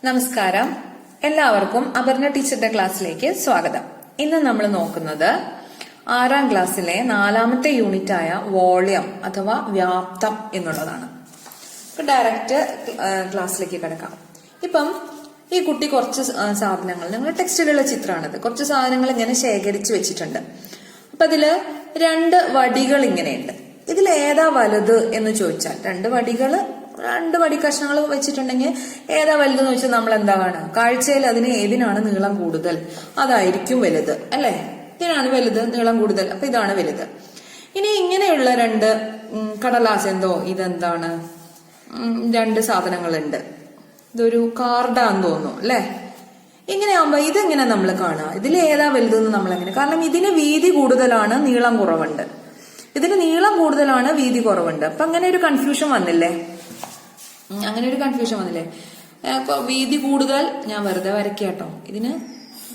നമസ്കാരം, എല്ലാവർക്കും അപർണ ടീച്ചറുടെ ക്ലാസ്സിലേക്ക് സ്വാഗതം. ഇന്ന് നമ്മൾ നോക്കുന്നത് 6ാം ക്ലാസ്സിലെ 4ാമത്തെ യൂണിറ്റായ വോളിയം അഥവാ വ്യാപ്തം എന്നുള്ളതാണ്. ഇപ്പൊ ഡയറക്റ്റ് ക്ലാസ്സിലേക്ക് കിടക്കാം. ഇപ്പം ഈ കുട്ടി കുറച്ച് സാധനങ്ങൾ, നിങ്ങളുടെ ടെക്സ്റ്റിലുള്ള ചിത്രമാണിത്, കുറച്ച് സാധനങ്ങൾ ഇങ്ങനെ ശേഖരിച്ചു വെച്ചിട്ടുണ്ട്. അപ്പൊ അതില് 2 വടികൾ ഇങ്ങനെയുണ്ട്. ഇതിൽ ഏതാ വലുത് എന്ന് ചോദിച്ചാൽ, 2 വടി കഷ്ണങ്ങൾ വെച്ചിട്ടുണ്ടെങ്കിൽ ഏതാ വലുതെന്ന് വെച്ചാൽ നമ്മൾ എന്താണ് കാഴ്ചയിൽ അതിന് ഏതിനാണ് നീളം കൂടുതൽ അതായിരിക്കും വലുത്, അല്ലെ? ഇതിനാണ് വലുത്, നീളം കൂടുതൽ, അപ്പൊ ഇതാണ് വലുത്. ഇനി ഇങ്ങനെയുള്ള 2 കടലാസ്, ഇതെന്താണ് 2 സാധനങ്ങളുണ്ട്. ഇതൊരു കാർഡാന്ന് തോന്നുന്നു, അല്ലെ? ഇങ്ങനെയാകുമ്പോ ഇതെങ്ങനെ നമ്മൾ കാണുക? ഇതിൽ ഏതാ വലുതെന്ന് നമ്മളെങ്ങനെ? കാരണം ഇതിന് വീതി കൂടുതലാണ്, നീളം കുറവുണ്ട്. ഇതിന് നീളം കൂടുതലാണ്, വീതി കുറവുണ്ട്. അപ്പൊ അങ്ങനെ ഒരു കൺഫ്യൂഷൻ വന്നില്ലേ? വീതി കൂടുതൽ, ഞാൻ വെറുതെ വരയ്ക്കാട്ടോ, ഇതിന്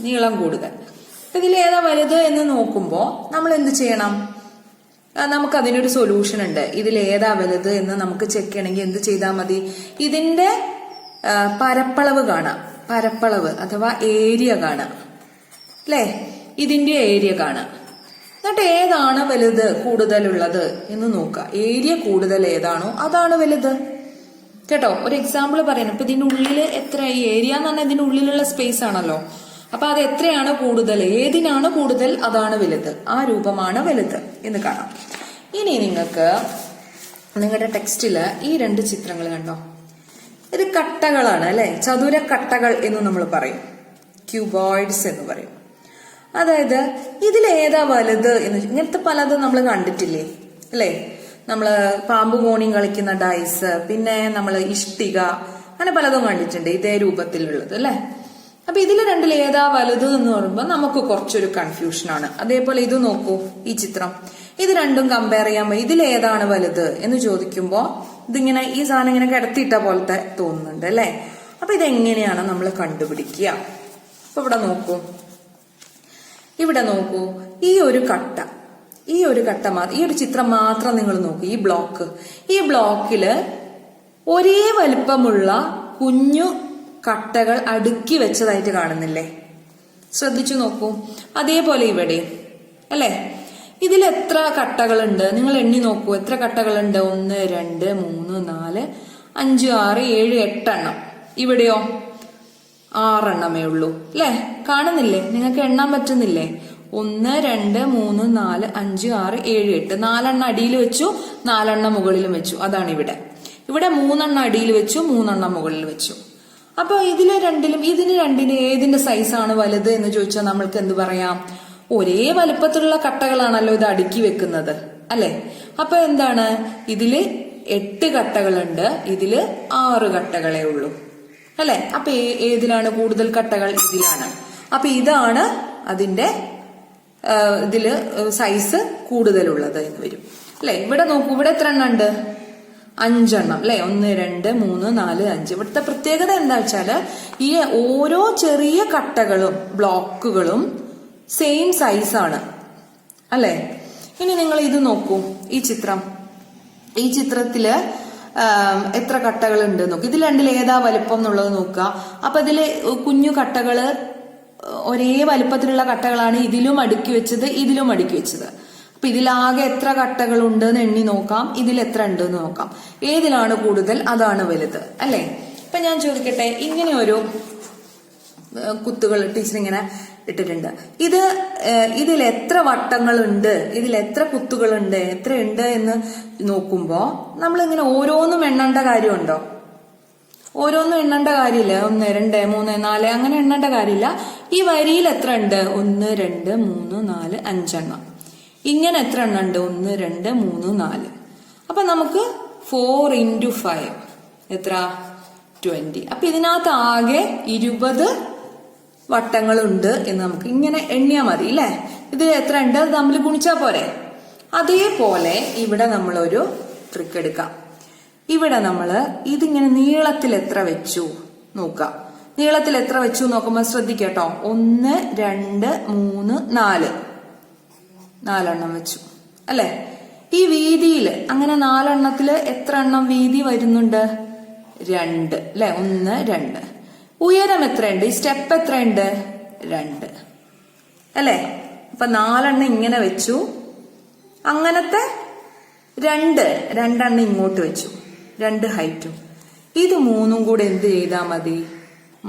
നീളം കൂടുതൽ. ഇതിൽ ഏതാ വലുത് എന്ന് നോക്കുമ്പോ നമ്മൾ എന്ത് ചെയ്യണം? നമുക്ക് അതിനൊരു സൊല്യൂഷൻ ഉണ്ട്. ഇതിൽ ഏതാ വലുത് എന്ന് നമുക്ക് ചെക്ക് ചെയ്യണമെങ്കിൽ എന്ത് ചെയ്താൽ മതി? ഇതിന്റെ പരപ്പളവ് കാണാം, പരപ്പളവ് അഥവാ ഏരിയ കാണാം, അല്ലെ? ഇതിന്റെ ഏരിയ കാണാം. എന്നിട്ട് ഏതാണ് വലുത് കൂടുതലുള്ളത് എന്ന് നോക്കുക. ഏരിയ കൂടുതൽ ഏതാണോ അതാണ് വലുത്, കേട്ടോ. ഒരു എക്സാമ്പിൾ പറയണം. ഇപ്പൊ ഇതിന്റെ ഉള്ളിൽ എത്ര, ഈ ഏരിയ എന്ന് പറഞ്ഞാൽ ഇതിന്റെ ഉള്ളിലുള്ള സ്പേസ് ആണല്ലോ. അപ്പൊ അത് എത്രയാണ് കൂടുതൽ, ഏതിനാണ് കൂടുതൽ അതാണ് വലുത്, ആ രൂപമാണ് വലുത് എന്ന് കാണാം. ഇനി നിങ്ങൾക്ക് നിങ്ങളുടെ ടെക്സ്റ്റില് ഈ 2 ചിത്രങ്ങൾ കണ്ടോ? ഇത് കട്ടകളാണ്, അല്ലെ? ചതുര കട്ടകൾ എന്ന് നമ്മൾ പറയും, ക്യൂബോയിഡ്സ് എന്ന് പറയും. അതായത് ഇതിലേതാ വലുത് എന്ന്, ഇങ്ങനത്തെ പലതും നമ്മൾ കണ്ടിട്ടില്ലേ, അല്ലെ? നമ്മള് പാമ്പ് കോണിയും കളിക്കുന്ന ഡൈസ്, പിന്നെ നമ്മള് ഇഷ്ടിക, അങ്ങനെ പലതും കണ്ടിട്ടുണ്ട് ഇതേ രൂപത്തിലുള്ളത്, അല്ലെ? അപ്പൊ ഇതിൽ 2 ഏതാ വലുത് എന്ന് പറയുമ്പോൾ നമുക്ക് കുറച്ചൊരു കൺഫ്യൂഷനാണ്. അതേപോലെ ഇത് നോക്കൂ, ഈ ചിത്രം, ഇത് 2 കമ്പയർ ചെയ്യാൻ ഇതിലേതാണ് വലുത് എന്ന് ചോദിക്കുമ്പോ ഇതിങ്ങനെ ഈ സാധനം ഇങ്ങനെ കിടത്തിയിട്ട പോലത്തെ തോന്നുന്നുണ്ട്, അല്ലെ? അപ്പൊ ഇതെങ്ങനെയാണ് നമ്മൾ കണ്ടുപിടിക്കുക? അപ്പൊ ഇവിടെ നോക്കൂ, ഈ ഒരു കട്ട ഈ ഒരു ചിത്രം മാത്രം നിങ്ങൾ നോക്കൂ. ഈ ബ്ലോക്കില് ഒരേ വലിപ്പമുള്ള കുഞ്ഞു കട്ടകൾ അടുക്കി വെച്ചതായിട്ട് കാണുന്നില്ലേ? ശ്രദ്ധിച്ചു നോക്കൂ. അതേപോലെ ഇവിടെ, അല്ലെ? ഇതിൽ എത്ര കട്ടകളുണ്ട് നിങ്ങൾ എണ്ണി നോക്കൂ. എത്ര കട്ടകളുണ്ട്? 1 2 3 4 5 6 7 8 എണ്ണം. ഇവിടെയോ 6 എണ്ണമേ ഉള്ളൂ, അല്ലെ? കാണുന്നില്ലേ? നിങ്ങൾക്ക് എണ്ണാൻ പറ്റുന്നില്ലേ? 1 2 3 4 5 6 7 8 4 എണ്ണം അടിയിൽ വെച്ചു, 4 എണ്ണം മുകളിലും വെച്ചു. അതാണ് ഇവിടെ 3 എണ്ണം അടിയിൽ വെച്ചു, 3 എണ്ണം മുകളിൽ വെച്ചു. അപ്പൊ ഇതിന് രണ്ടിനും ഏതിന്റെ സൈസാണ് വലുത് എന്ന് ചോദിച്ചാൽ നമ്മൾക്ക് എന്ത് പറയാം? ഒരേ വലുപ്പത്തിലുള്ള കട്ടകളാണല്ലോ ഇത് അടുക്കി വെക്കുന്നത്, അല്ലെ? അപ്പൊ എന്താണ്, ഇതില് 8 കട്ടകളുണ്ട്, ഇതില് 6 കട്ടകളേ ഉള്ളൂ, അല്ലെ? അപ്പൊ ഏതിലാണ് കൂടുതൽ കട്ടകൾ? ഇതിലാണ്. അപ്പൊ ഇതാണ് അതിന്റെ ഇതില് സൈസ് കൂടുതലുള്ളത് എന്ന് വരും, അല്ലെ? ഇവിടെ നോക്കൂ, ഇവിടെ എത്ര എണ്ണം ഉണ്ട്? 5 എണ്ണം, അല്ലെ? 1 2 3 4 5. ഇവിടുത്തെ പ്രത്യേകത എന്താ വെച്ചാല് ഈ ഓരോ ചെറിയ കട്ടകളും ബ്ലോക്കുകളും സെയിം സൈസാണ്, അല്ലെ? ഇനി നിങ്ങൾ ഇത് നോക്കൂ, ഈ ചിത്രത്തില് എത്ര കട്ടകൾ ഉണ്ട് നോക്കൂ. ഇതിൽ 2 ഏതാ വലുപ്പം എന്നുള്ളത് നോക്കുക. അപ്പൊ ഇതില് കുഞ്ഞു കട്ടകള് ഒരേ വലുപ്പത്തിലുള്ള കട്ടകളാണ് ഇതിലും അടുക്കി വെച്ചത്, ഇതിലും അടുക്കി വെച്ചത്. അപ്പൊ ഇതിലാകെ എത്ര കട്ടകൾ ഉണ്ട് എന്ന് എണ്ണി നോക്കാം, ഇതിൽ എത്ര ഉണ്ട് എന്ന് നോക്കാം. ഏതിലാണ് കൂടുതൽ അതാണ് വലുത്, അല്ലെ? ഇപ്പൊ ഞാൻ ചോദിക്കട്ടെ, ഇങ്ങനെ ഒരു കുത്തുകൾ ടീച്ചർ ഇങ്ങനെ ഇട്ടിട്ടുണ്ട്. ഇതിൽ എത്ര വട്ടങ്ങളുണ്ട്, ഇതിൽ എത്ര കുത്തുകളുണ്ട്, എത്ര ഉണ്ട് എന്ന് നോക്കുമ്പോ നമ്മൾ ഇങ്ങനെ ഓരോന്നും എണ്ണേണ്ട കാര്യമുണ്ടോ? ഓരോന്നും എണ്ണേണ്ട കാര്യമില്ല. 1 2 3 4 അങ്ങനെ എണ്ണേണ്ട കാര്യമില്ല. ഈ വരിയിൽ എത്ര ഉണ്ട്? 1 2 3 4 5 എണ്ണം. ഇങ്ങനെ എത്ര എണ്ണം ഉണ്ട്? 1 2 3 4. അപ്പൊ നമുക്ക് 4 × 5 എത്ര? 20. അപ്പൊ ഇതിനകത്ത് ആകെ 20 വട്ടങ്ങളുണ്ട് എന്ന് നമുക്ക് ഇങ്ങനെ എണ്ണിയാൽ മതി, അല്ലെ? ഇത് എത്ര ഉണ്ട് അത് തമ്മിൽ ഗുണിച്ചാ പോരെ? അതേപോലെ ഇവിടെ നമ്മളൊരു ട്രിക്ക് എടുക്കാം. ഇവിടെ നമ്മള് ഇതിങ്ങനെ നീളത്തിൽ എത്ര വെച്ചു നോക്കാം. നീളത്തിൽ എത്ര വെച്ചു നോക്കുമ്പോ ശ്രദ്ധിക്കട്ടോ. 1 2 3 4 4 വെച്ചു, അല്ലെ? ഈ വീതിയില് അങ്ങനെ 4 എണ്ണത്തില് എത്ര എണ്ണം വീതി വരുന്നുണ്ട്? 2, അല്ലെ? 1 2. ഉയരം എത്രയുണ്ട്? ഈ സ്റ്റെപ്പ് എത്രയുണ്ട്? 2 അല്ലേ? അപ്പൊ 4 ഇങ്ങനെ വെച്ചു, അങ്ങനത്തെ 2 ഇങ്ങോട്ട് വെച്ചു, 2 ഹൈറ്റും. ഇത് 3 കൂടെ എന്ത് ചെയ്താൽ മതി?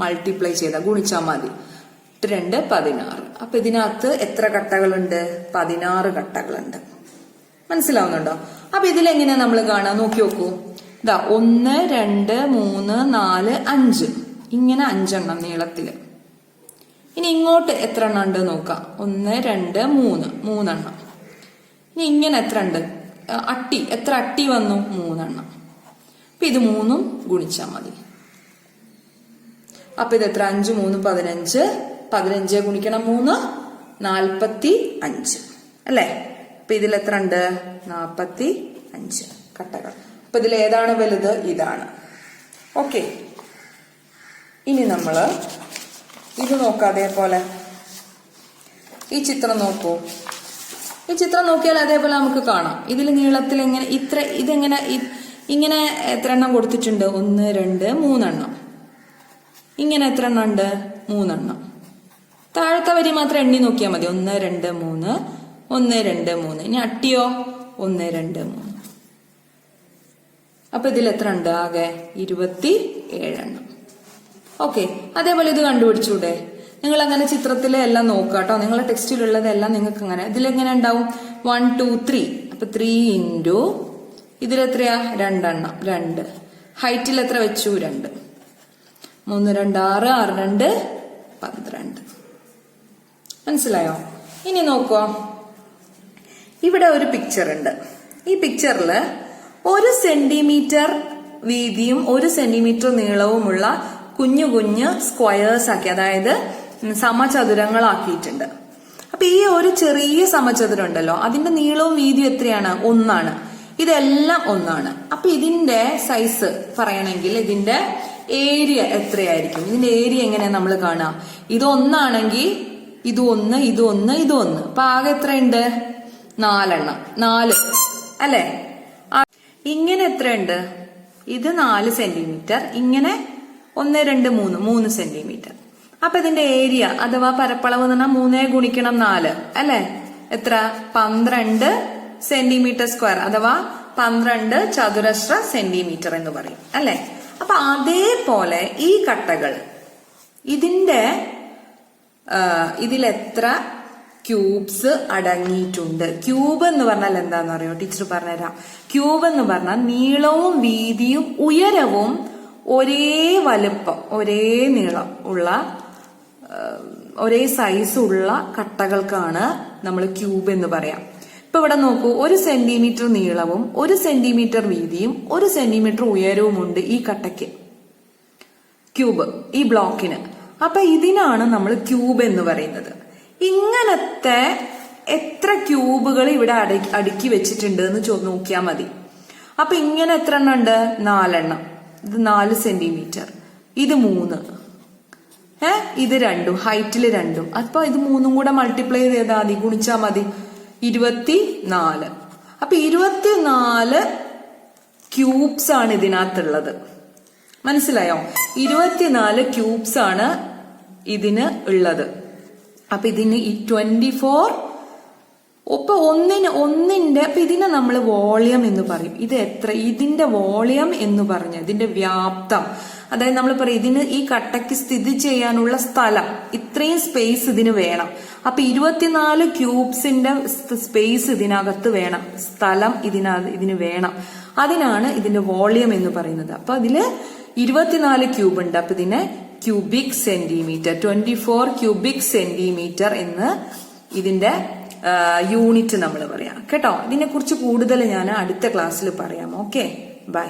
മൾട്ടിപ്ലൈ ചെയ്താൽ, ഗുണിച്ചാൽ മതി. 2 16. അപ്പൊ ഇതിനകത്ത് എത്ര കട്ടകളുണ്ട്? 16 കട്ടകളുണ്ട്. മനസ്സിലാവുന്നുണ്ടോ? അപ്പൊ ഇതിലെങ്ങനെ നമ്മൾ കാണാൻ നോക്കി നോക്കൂ. ഇതാ 1 2 3 4 5 ഇങ്ങനെ 5 നീളത്തില്. ഇനി ഇങ്ങോട്ട് എത്ര എണ്ണം ഉണ്ട് നോക്കാം. 1 2 3 ഇനി ഇങ്ങനെ എത്ര ഉണ്ട്? എത്ര അട്ടി വന്നു? 3. അപ്പൊ ഇത് 3 ഗുണിച്ചാ മതി. അപ്പൊ ഇത് എത്ര? 5 3 15. 15 ഗുണിക്കണം 3 45 അല്ലേ? അപ്പൊ ഇതിൽ എത്ര ഉണ്ട്? 45 കട്ടകൾ. അപ്പൊ ഇതിൽ ഏതാണ് വലുത്? ഇതാണ്. ഓക്കെ, ഇനി നമ്മള് ഇത് നോക്കാം. അതേപോലെ ഈ ചിത്രം നോക്കൂ. ഈ ചിത്രം നോക്കിയാൽ അതേപോലെ നമുക്ക് കാണാം. ഇതിൽ നീളത്തിൽ എങ്ങനെ ഇങ്ങനെ എത്ര എണ്ണം കൊടുത്തിട്ടുണ്ട്? 1 2 3. ഇങ്ങനെ എത്ര എണ്ണം ഉണ്ട്? 3. താഴത്തെ വരി മാത്രം എണ്ണി നോക്കിയാൽ മതി. 1 2 3 1 2 3. ഇനി അട്ടിയോ? 1 2 3. അപ്പൊ ഇതിൽ എത്ര ഉണ്ട്? ആകെ 27. ഓക്കെ, അതേപോലെ ഇത് കണ്ടുപിടിച്ചൂടെ? നിങ്ങൾ അങ്ങനെ ചിത്രത്തിലെ എല്ലാം നോക്കുക കേട്ടോ. നിങ്ങളെ ടെക്സ്റ്റിലുള്ളതെല്ലാം നിങ്ങൾക്ക് അങ്ങനെ ഇതിലെങ്ങനെ ഉണ്ടാവും? 1 2 3. അപ്പൊ 3 ഇൻറ്റു ഇതിലെത്രയാ? 2 2. ഹൈറ്റിൽ എത്ര വെച്ചു? 2. 3 2 6 6 2 12. മനസ്സിലായോ? ഇനി നോക്കുക, ഇവിടെ ഒരു പിക്ചർ ഉണ്ട്. ഈ പിക്ചറിൽ 1 സെന്റിമീറ്റർ വീതിയും 1 സെന്റിമീറ്റർ നീളവുമുള്ള കുഞ്ഞു കുഞ്ഞു സ്ക്വയേഴ്സ് ആക്കി, അതായത് സമചതുരങ്ങളാക്കിയിട്ടുണ്ട്. അപ്പൊ ഈ ഒരു ചെറിയ സമചതുരം ഉണ്ടല്ലോ, അതിന്റെ നീളവും വീതിയും എത്രയാണ്? 1. ഇതെല്ലാം 1. അപ്പൊ ഇതിന്റെ സൈസ് പറയണമെങ്കിൽ ഇതിന്റെ ഏരിയ എത്രയായിരിക്കും? ഇതിന്റെ ഏരിയ എങ്ങനെയാ നമ്മൾ കാണാം? ഇത് 1 ഇത് 1 ഇത് 1 ഇത് 1. അപ്പൊ ആകെ എത്രയുണ്ട്? 4 അല്ലെ? ഇങ്ങനെ എത്രയുണ്ട്? ഇത് 4 സെന്റിമീറ്റർ, ഇങ്ങനെ 1 2 3 സെന്റിമീറ്റർ. അപ്പൊ ഇതിന്റെ ഏരിയ അഥവാ പരപ്പളവ് എന്ന് പറഞ്ഞാൽ 3 ഗുണിക്കണം 4 അല്ലെ? എത്ര? 12 സെന്റിമീറ്റർ സ്ക്വയർ അഥവാ 12 ചതുരശ്ര സെന്റിമീറ്റർ എന്ന് പറയും അല്ലെ? അപ്പൊ അതേപോലെ ഈ കട്ടകൾ ഇതിലെത്ര ക്യൂബ്സ് അടങ്ങിയിട്ടുണ്ട്? ക്യൂബ് എന്ന് പറഞ്ഞാൽ എന്താന്ന് അറിയോ? ടീച്ചർ പറഞ്ഞുതരാം. ക്യൂബ് എന്ന് പറഞ്ഞാൽ നീളവും വീതിയും ഉയരവും ഒരേ വലുപ്പം, ഒരേ നീളം ഉള്ള, ഒരേ സൈസ് ഉള്ള കട്ടകൾക്കാണ് നമ്മൾ ക്യൂബ് എന്ന് പറയാം. ഇപ്പൊ ഇവിടെ നോക്കൂ, 1 സെന്റിമീറ്റർ നീളവും 1 സെന്റിമീറ്റർ വീതിയും 1 സെന്റിമീറ്റർ ഉയരവും ഉണ്ട് ഈ കട്ടയ്ക്ക്, ക്യൂബ്, ഈ ബ്ലോക്കിന്. അപ്പൊ ഇതിനാണ് നമ്മൾ ക്യൂബ് എന്ന് പറയുന്നത്. ഇങ്ങനത്തെ എത്ര ക്യൂബുകൾ ഇവിടെ അടുക്കി വെച്ചിട്ടുണ്ട് എന്ന് നോക്കിയാൽ മതി. അപ്പൊ ഇങ്ങനെ എത്ര എണ്ണം ഉണ്ട്? 4. ഇത് 4 സെന്റിമീറ്റർ, ഇത് 3, ഇത് 2, ഹൈറ്റിൽ 2. അപ്പൊ ഇത് 3 കൂടെ മൾട്ടിപ്ലൈ ചെയ്താൽ മതി, ഗുണിച്ചാ മതി. 24. അപ്പൊ 24 ക്യൂബ്സ് ആണ് ഇതിനകത്തുള്ളത്. മനസ്സിലായോ? 24 ക്യൂബ്സ് ആണ് ഇതിന് ഉള്ളത്. അപ്പൊ ഇതിന് ഈ 24 ഇപ്പൊ ഒന്നിന്റെ അപ്പൊ ഇതിനെ നമ്മൾ വോളിയം എന്ന് പറയും. ഇത് എത്ര? ഇതിന്റെ വോളിയം എന്ന് പറഞ്ഞ ഇതിന്റെ വ്യാപ്തം, അതായത് നമ്മൾ പറയും ഇതിന് ഈ കട്ടയ്ക്ക് സ്ഥിതി ചെയ്യാനുള്ള സ്ഥലം, ഇത്രയും സ്പേസ് ഇതിന് വേണം. അപ്പൊ 24 ക്യൂബ്സിന്റെ സ്പേസ് ഇതിനകത്ത് വേണം, സ്ഥലം ഇതിന് വേണം. അതിനാണ് ഇതിന്റെ വോളിയം എന്ന് പറയുന്നത്. അപ്പൊ അതില് 24 ക്യൂബ് ഉണ്ട്. അപ്പൊ ഇതിനെ ക്യൂബിക് സെന്റിമീറ്റർ, 24 ക്യൂബിക് സെന്റിമീറ്റർ എന്ന് ഇതിന്റെ യൂണിറ്റ് നമ്മൾ പറയാം കേട്ടോ. ഇതിനെ കുറിച്ച് കൂടുതൽ ഞാൻ അടുത്ത ക്ലാസ്സിൽ പറയാം. Okay, by.